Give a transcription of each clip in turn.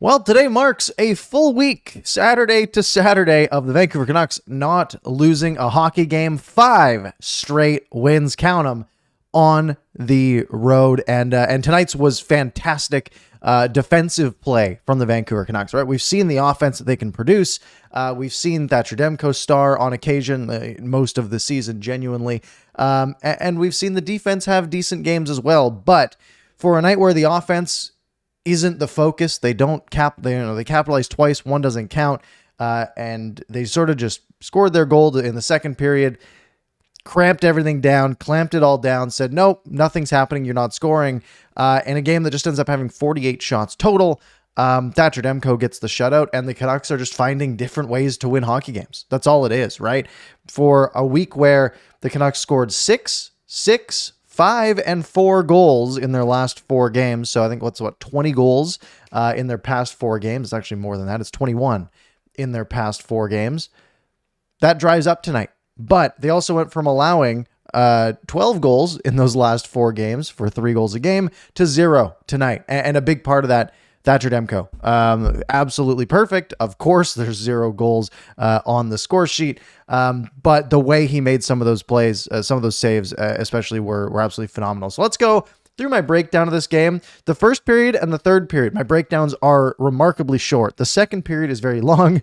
Well, today marks a full week, Saturday to Saturday, of the Vancouver Canucks not losing a hockey game. 5 straight wins, count them, on the road. And tonight's was fantastic defensive play from the Vancouver Canucks, right? We've seen the offense that they can produce. We've seen Thatcher Demko star on occasion, most of the season, genuinely. And we've seen the defense have decent games as well. But for a night where the offense isn't the focus, they capitalize twice, one doesn't count, and they sort of just scored their goal in the second period, cramped everything down, clamped it all down, said, nope, nothing's happening, you're not scoring, in a game that just ends up having 48 shots total. Thatcher Demko gets the shutout, and the Canucks are just finding different ways to win hockey games. That's all it is, right? For a week where the Canucks scored 6, 5, and 4 goals in their last 4 games. So I think 20 goals in their past 4 games. It's actually more than that. It's 21 in their past 4 games. That dries up tonight. But they also went from allowing 12 goals in those last 4 games for 3 goals a game to 0 tonight. And a big part of that, Thatcher Demko. Absolutely perfect. Of course, there's 0 goals on the score sheet. But the way he made some of those plays, some of those saves, especially, were absolutely phenomenal. So let's go through my breakdown of this game. The first period and the third period, my breakdowns are remarkably short. The second period is very long.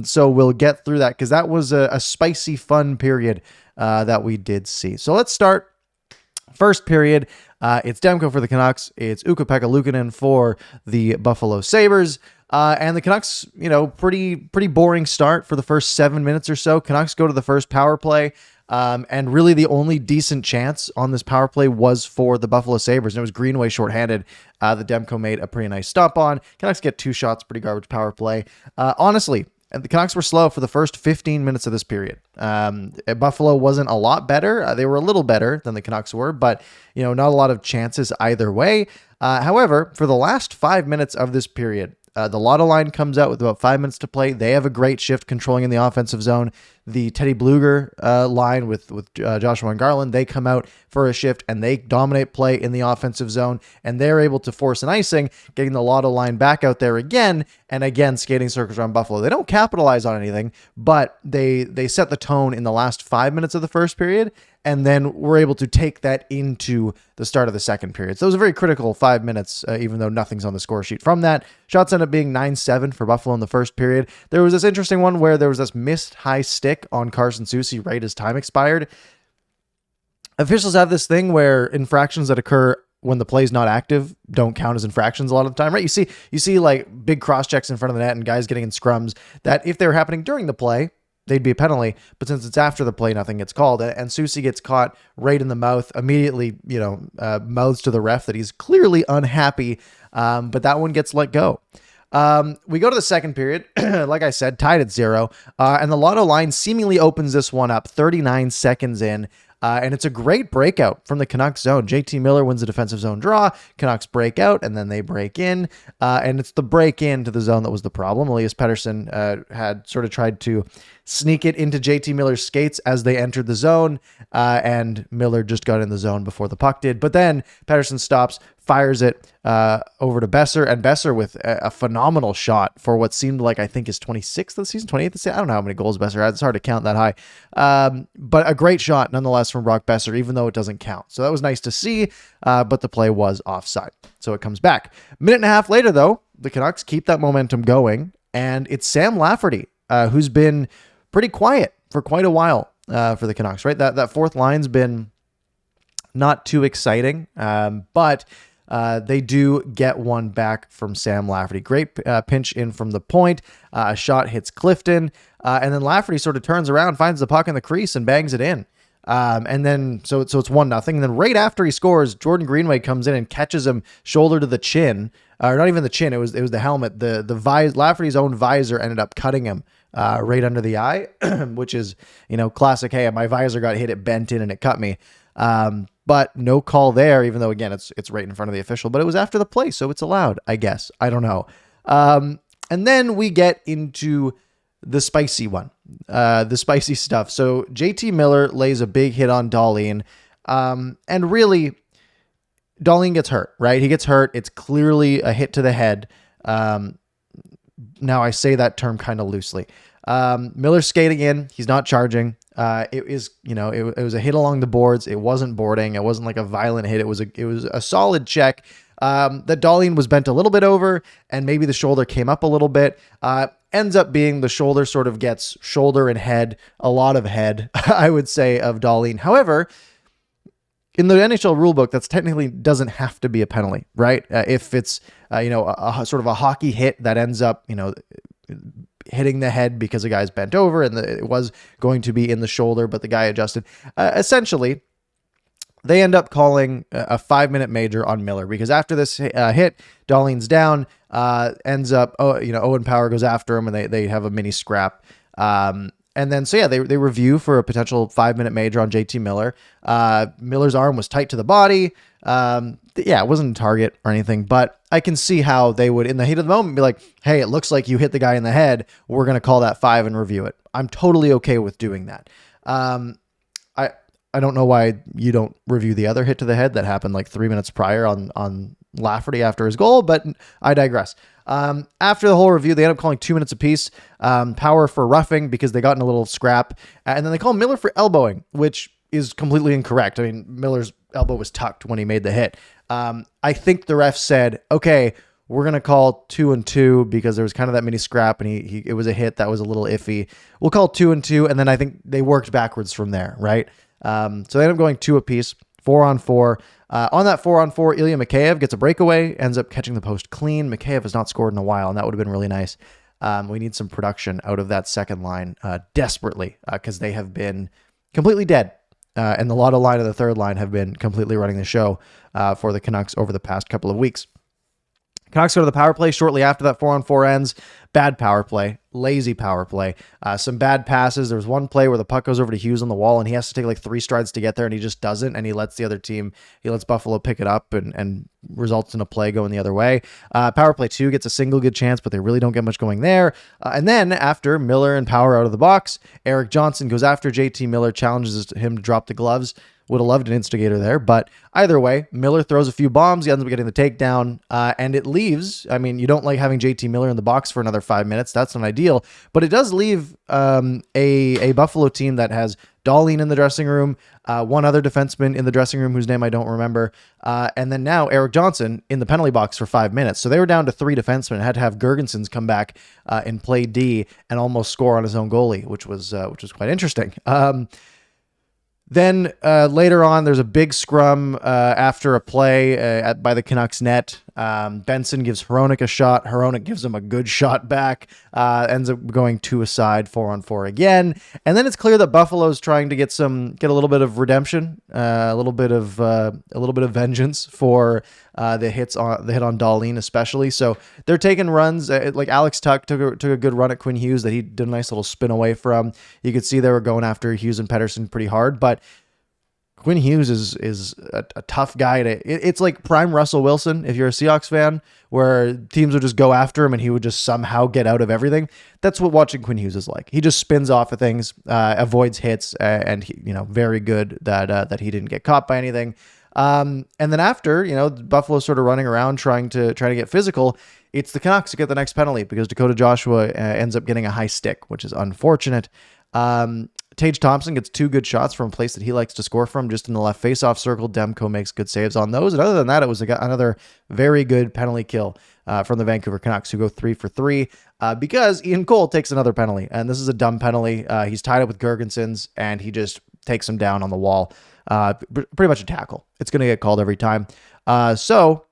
So we'll get through that because that was a spicy, fun period that we did see. So let's start. First period, it's Demko for the Canucks. It's Ukko-Pekka Luukkonen for the Buffalo Sabres. And the Canucks, pretty boring start for the first 7 minutes or so. Canucks go to the first power play. And really the only decent chance on this power play was for the Buffalo Sabres. And it was Greenway shorthanded that Demko made a pretty nice stop on. Canucks get 2 shots, pretty garbage power play. Honestly, the Canucks were slow for the first 15 minutes of this period. Buffalo wasn't a lot better. They were a little better than the Canucks were, but not a lot of chances either way. However, for the last 5 minutes of this period, the Lotto line comes out with about 5 minutes to play. They have a great shift controlling in the offensive zone. The Teddy Bluger line with Joshua and Garland, they come out for a shift and they dominate play in the offensive zone, and they're able to force an icing, getting the Lotto line back out there again and again, skating circles around Buffalo. They don't capitalize on anything, but they set the tone in the last 5 minutes of the first period, and then we're able to take that into the start of the second period. So it was a very critical 5 minutes, even though nothing's on the score sheet from that. Shots ended up being 9-7 for Buffalo in the first period. There was this interesting one where there was this missed high stick on Carson Soucy right as time expired. Officials have this thing where infractions that occur when the play's not active don't count as infractions a lot of the time, right? You see like big cross checks in front of the net and guys getting in scrums that if they were happening during the play, they'd be a penalty, but since it's after the play, nothing gets called. And Soucy gets caught right in the mouth, immediately, mouths to the ref that he's clearly unhappy, but that one gets let go. We go to the second period, like I said, tied at 0, and the Lotto line seemingly opens this one up 39 seconds in. And it's a great breakout from the Canucks zone. JT Miller wins the defensive zone draw. Canucks break out, and then they break in. And it's the break in to the zone that was the problem. Elias Pettersson had sort of tried to sneak it into JT Miller's skates as they entered the zone. And Miller just got in the zone before the puck did. But then Pettersson stops, fires it over to Besser, and Besser with a phenomenal shot for what seemed like, I think, his 26th of the season, 28th of the season. I don't know how many goals Besser had. It's hard to count that high. But a great shot nonetheless from Brock Besser, even though it doesn't count. So that was nice to see, but the play was offside. So it comes back. Minute and a half later, though, the Canucks keep that momentum going, and it's Sam Lafferty, who's been pretty quiet for quite a while for the Canucks, right? That fourth line's been not too exciting, but they do get one back from Sam Lafferty. Great pinch in from the point. A shot hits Clifton, and then Lafferty sort of turns around, finds the puck in the crease, and bangs it in. And then so it's 1-0. And then right after he scores, Jordan Greenway comes in and catches him shoulder to the chin, or not even the chin. It was the helmet. The Lafferty's own visor ended up cutting him right under the eye, which is classic. Hey, my visor got hit, it bent in, and it cut me. But no call there, even though, again, it's right in front of the official. But it was after the play, so it's allowed, I guess. I don't know. And then we get into the spicy one, the spicy stuff. So JT Miller lays a big hit on Dahlin, and really, Dahlin gets hurt, right? He gets hurt. It's clearly a hit to the head. Now I say that term kind of loosely. Miller's skating in. He's not charging. It was a hit along the boards. It wasn't boarding. It wasn't like a violent hit. It was a solid check. That Dahlin was bent a little bit over, and maybe the shoulder came up a little bit. Ends up being the shoulder sort of gets shoulder and head, a lot of head, I would say, of Dahlin. However, in the NHL rulebook, that's technically doesn't have to be a penalty, right? If it's, a sort of a hockey hit that ends up, hitting the head because the guy's bent over and it was going to be in the shoulder, but the guy adjusted. Essentially, they end up calling a 5-minute major on Miller because after this hit, Dahlin's down, ends up, Owen Power goes after him and they have a mini scrap. And then, they review for a potential 5-minute major on JT Miller. Miller's arm was tight to the body. It wasn't a target or anything, but I can see how they would, in the heat of the moment, be like, hey, it looks like you hit the guy in the head. We're going to call that 5 and review it. I'm totally okay with doing that. I don't know why you don't review the other hit to the head that happened like 3 minutes prior on Lafferty after his goal, but I digress. After the whole review, they end up calling 2 minutes apiece. Power for roughing because they got in a little scrap. And then they call Miller for elbowing, which is completely incorrect. I mean, Miller's elbow was tucked when he made the hit. I think the ref said, okay, we're going to call 2 and 2 because there was kind of that mini scrap and it was a hit that was a little iffy. We'll call 2 and 2. And then I think they worked backwards from there, right? So they end up going 2 apiece, 4-on-4. On that 4-on-4, Ilya Mikheyev gets a breakaway, ends up catching the post clean. Mikheyev has not scored in a while, and that would have been really nice. We need some production out of that second line desperately because they have been completely dead. And the Lotto line and the third line have been completely running the show for the Canucks over the past couple of weeks. Canucks go to the power play shortly after that 4-on-4 ends. Bad power play, lazy power play, some bad passes. There was one play where the puck goes over to Hughes on the wall and he has to take like 3 strides to get there and he just doesn't. And he lets Buffalo pick it up and results in a play going the other way. Power play 2 gets a single good chance, but they really don't get much going there. And then after Miller and Power out of the box, Eric Johnson goes after JT Miller, challenges him to drop the gloves. Would have loved an instigator there, but either way, Miller throws a few bombs. He ends up getting the takedown, and it leaves. I mean, you don't like having JT Miller in the box for another 5 minutes. That's not ideal, but it does leave a Buffalo team that has Dahlin in the dressing room, one other defenseman in the dressing room whose name I don't remember, and then now Eric Johnson in the penalty box for 5 minutes. So they were down to 3 defensemen. Had to have Gergensons come back and play D and almost score on his own goalie, which was quite interesting. Then later on, there's a big scrum after a play by the Canucks net. Benson gives Hronek a shot. Hronek gives him a good shot back. Ends up going 2 aside, 4-on-4 again. And then it's clear that Buffalo's trying to get a little bit of redemption, a little bit of vengeance for the hit on Dahlin especially. So they're taking runs. Like Alex Tuck took a good run at Quinn Hughes that he did a nice little spin away from. You could see they were going after Hughes and Pettersson pretty hard, but Quinn Hughes is a tough guy. It's like prime Russell Wilson, if you're a Seahawks fan, where teams would just go after him and he would just somehow get out of everything. That's what watching Quinn Hughes is like. He just spins off of things, avoids hits, and very good that he didn't get caught by anything. And then after, Buffalo's sort of running around trying to get physical. It's the Canucks who get the next penalty because Dakota Joshua ends up getting a high stick, which is unfortunate. Tage Thompson gets 2 good shots from a place that he likes to score from, just in the left face-off circle. Demko makes good saves on those. And other than that, it was another very good penalty kill from the Vancouver Canucks, who go 3 for 3 because Ian Cole takes another penalty. And this is a dumb penalty. He's tied up with Gergensons, and he just takes him down on the wall. Pretty much a tackle. It's going to get called every time. So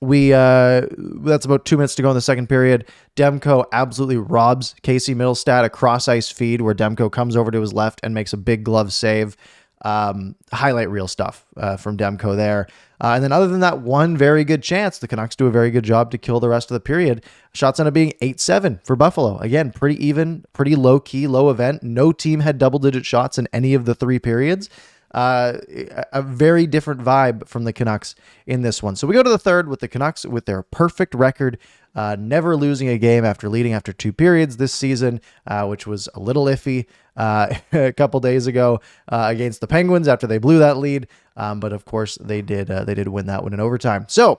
that's about 2 minutes to go in the second period. Demko absolutely robs Casey Middlestat, a cross ice feed where Demko comes over to his left and makes a big glove save. Highlight reel stuff from Demko there. And then other than that one very good chance, the Canucks do a very good job to kill the rest of the period. Shots end up being 8-7 for Buffalo. Again, pretty even, pretty low key, low event. No team had double digit shots in any of the 3 periods. A very different vibe from the Canucks in this one. So we go to the third with the Canucks with their perfect record, never losing a game after leading after 2 periods this season, which was a little iffy a couple days ago against the Penguins after they blew that lead. But of course they did win that one in overtime. So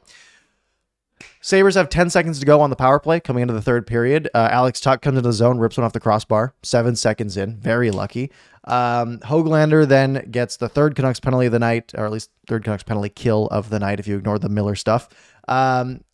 Sabres have 10 seconds to go on the power play coming into the third period. Alex Tuck comes into the zone, rips one off the crossbar, 7 seconds in. Very lucky. Höglander then gets the third Canucks penalty of the night, or at least third Canucks penalty kill of the night if you ignore the Miller stuff.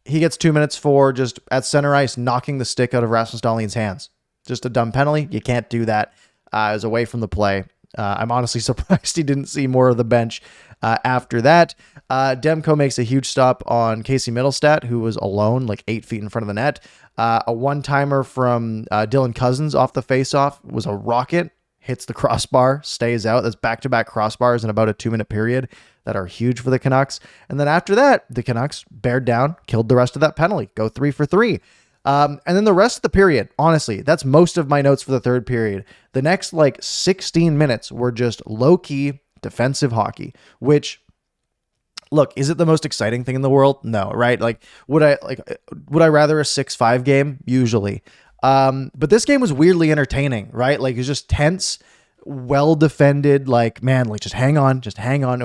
He gets 2 minutes for just at center ice knocking the stick out of Rasmus Dahlin's hands. Just a dumb penalty. You can't do that. It was away from the play. I'm honestly surprised he didn't see more of the bench after that. Demko makes a huge stop on Casey Middlestat, who was alone, like 8 feet in front of the net. A one-timer from Dylan Cousins off the face-off was a rocket, hits the crossbar, stays out. That's back-to-back crossbars in about a 2-minute period that are huge for the Canucks. And then after that, the Canucks bared down, killed the rest of that penalty, go 3 for 3. And then the rest of the period, honestly, that's most of my notes for the third period. The next 16 minutes were just low-key defensive hockey, which, look, is it the most exciting thing in the world? No, right? Would I rather a 6-5 game? Usually. But this game was weirdly entertaining, right? It was just tense, well defended, just hang on,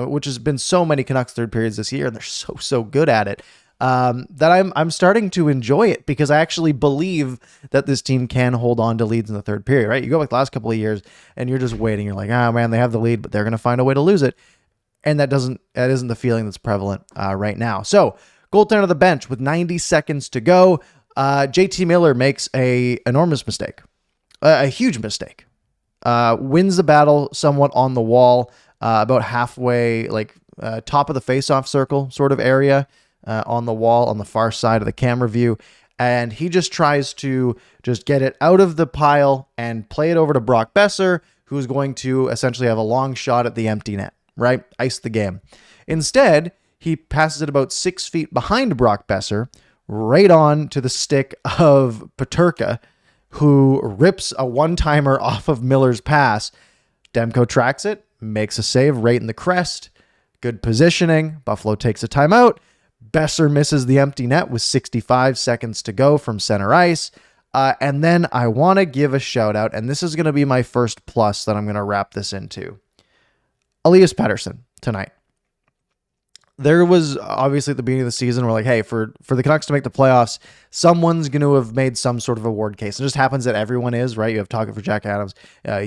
which has been so many Canucks third periods this year, and they're so good at it. That I'm starting to enjoy it because I actually believe that this team can hold on to leads in the third period, right? You go back the last couple of years and you're just waiting. You're like, man, they have the lead, but they're going to find a way to lose it. And that isn't the feeling that's prevalent right now. So goaltender on the bench with 90 seconds to go. JT Miller makes a enormous mistake, a huge mistake, wins the battle somewhat on the wall, about halfway, top of the face-off circle sort of area. On the wall on the far side of the camera view, and he just tries to just get it out of the pile and play it over to Brock Besser, who's going to essentially have a long shot at the empty net, right? Ice the game. Instead, he passes it about 6 feet behind Brock Besser, right on to the stick of Peterka, who rips a one-timer off of Miller's pass. Demko tracks it, makes a save right in the crest. Good positioning. Buffalo takes a timeout. Besser misses the empty net with 65 seconds to go from center ice. And then I want to give a shout out, and this is going to be my first plus that I'm going to wrap this into. Elias Pettersson tonight. There was obviously at the beginning of the season, we're like, hey, for the Canucks to make the playoffs, someone's going to have made some sort of award case. It just happens that everyone is, right? You have Tocchet for Jack Adams,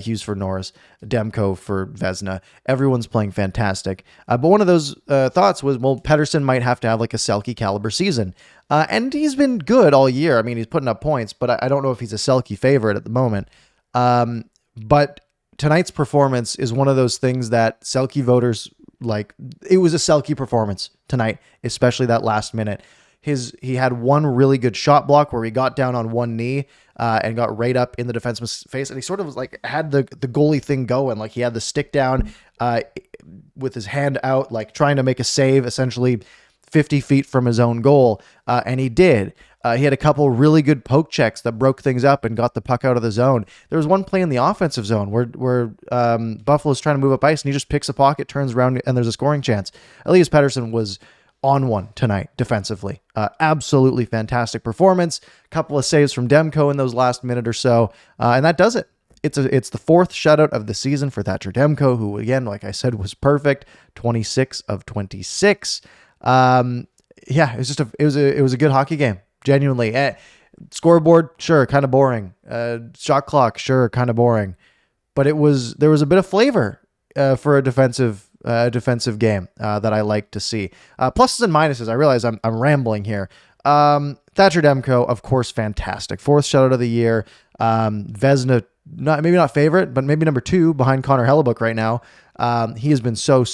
Hughes for Norris, Demko for Vezina. Everyone's playing fantastic. But one of those thoughts was, well, Pettersson might have to have a Selke caliber season. And he's been good all year. I mean, he's putting up points, but I don't know if he's a Selke favorite at the moment. But tonight's performance is one of those things that Selke voters it was a Selke performance tonight, especially that last minute. He had one really good shot block where he got down on one knee and got right up in the defenseman's face, and he sort of was had the goalie thing going. He had the stick down with his hand out, trying to make a save, essentially 50 feet from his own goal, and he did. He had a couple really good poke checks that broke things up and got the puck out of the zone. There was one play in the offensive zone where Buffalo's trying to move up ice, and he just picks a pocket, turns around, and there's a scoring chance. Elias Pettersson was on one tonight defensively. Absolutely fantastic performance. Couple of saves from Demko in those last minute or so, and that does it. It's the fourth shutout of the season for Thatcher Demko, who, again, like I said, was perfect. 26 of 26. It was a good hockey game. Genuinely. Scoreboard, sure, kind of boring. Shot clock, sure, kind of boring. But there was a bit of flavor for a defensive game that I like to see. Pluses and minuses. I realize I'm rambling here. Thatcher Demko, of course, fantastic. Fourth shutout of the year. Vezina, maybe not favorite, but maybe number 2 behind Connor Hellebuck right now. He has been so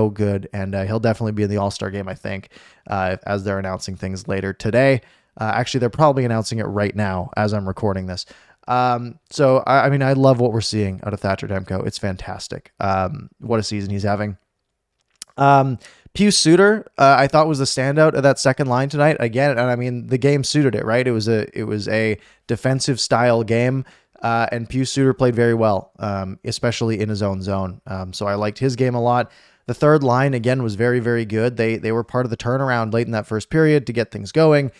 good, and he'll definitely be in the All-Star game, I think, as they're announcing things later today. Actually, they're probably announcing it right now as I'm recording this. So I love what we're seeing out of Thatcher Demko. It's fantastic. What a season he's having. Pius Suter, I thought was the standout of that second line tonight. Again, and the game suited it, right? It was a defensive style game. And Pius Suter played very well, especially in his own zone. So I liked his game a lot. The third line, again, was very, very good. They were part of the turnaround late in that first period to get things going.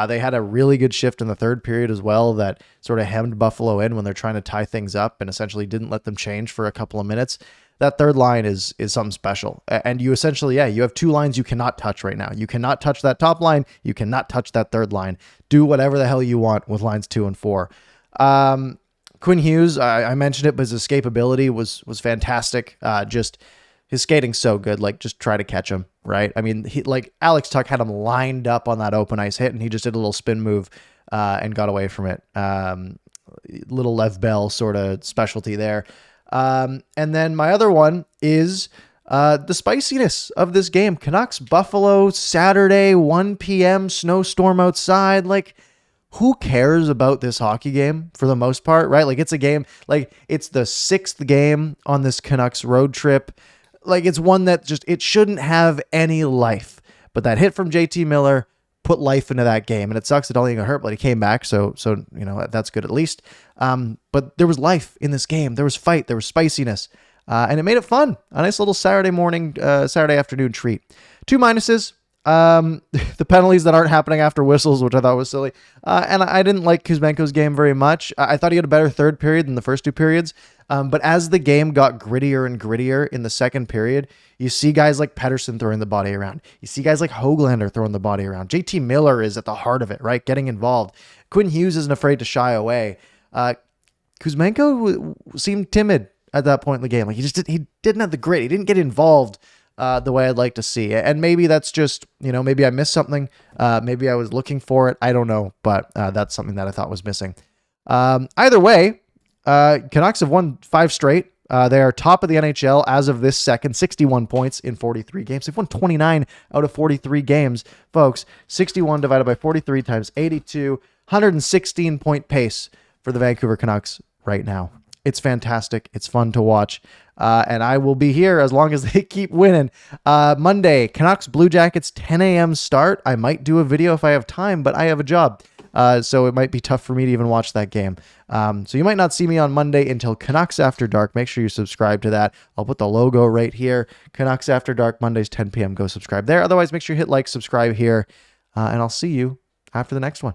They had a really good shift in the third period as well that sort of hemmed Buffalo in when they're trying to tie things up and essentially didn't let them change for a couple of minutes. that third line is something special. And you essentially, you have two lines you cannot touch right now. You cannot touch that top line. You cannot touch that third line. Do whatever the hell you want with lines 2 and 4. Quinn Hughes, I mentioned it, but his escapability was fantastic. Just his skating's so good. Like, just try to catch him, right? I mean, Alex Tuck had him lined up on that open ice hit, and he just did a little spin move and got away from it. Little Lev Bell sort of specialty there. And then my other one is the spiciness of this game. Canucks Buffalo Saturday, 1 p.m. snowstorm outside. Like, who cares about this hockey game for the most part, right? Like, it's a game, like, it's the 6th game on this Canucks road trip. Like, it's one that just, it shouldn't have any life. But that hit from JT Miller put life into that game. And it sucks that only got hurt, but he came back. So you know, that's good at least. But there was life in this game. There was fight. There was spiciness. And it made it fun. A nice little Saturday morning, Saturday afternoon treat. 2 minuses. The penalties that aren't happening after whistles, which I thought was silly. And I didn't like Kuzmenko's game very much. I thought he had a better third period than the first 2 periods. But as the game got grittier and grittier in the second period, you see guys like Pettersson throwing the body around. You see guys like Höglander throwing the body around. JT Miller is at the heart of it, right? Getting involved. Quinn Hughes isn't afraid to shy away. Kuzmenko seemed timid at that point in the game. Like, he didn't have the grit. He didn't get involved the way I'd like to see. And maybe that's just, you know, maybe I missed something. Maybe I was looking for it. I don't know. But that's something that I thought was missing. Either way, Canucks have won 5 straight. They are top of the NHL as of this second, 61 points in 43 games. They've won 29 out of 43 games. Folks, 61 divided by 43 times 82, 116-point pace for the Vancouver Canucks right now. It's fantastic. It's fun to watch. And I will be here as long as they keep winning. Monday, Canucks Blue Jackets, 10 a.m. start. I might do a video if I have time, but I have a job. So it might be tough for me to even watch that game. So you might not see me on Monday until Canucks After Dark. Make sure you subscribe to that. I'll put the logo right here. Canucks After Dark, Mondays, 10 p.m. Go subscribe there. Otherwise, make sure you hit like, subscribe here, and I'll see you after the next one.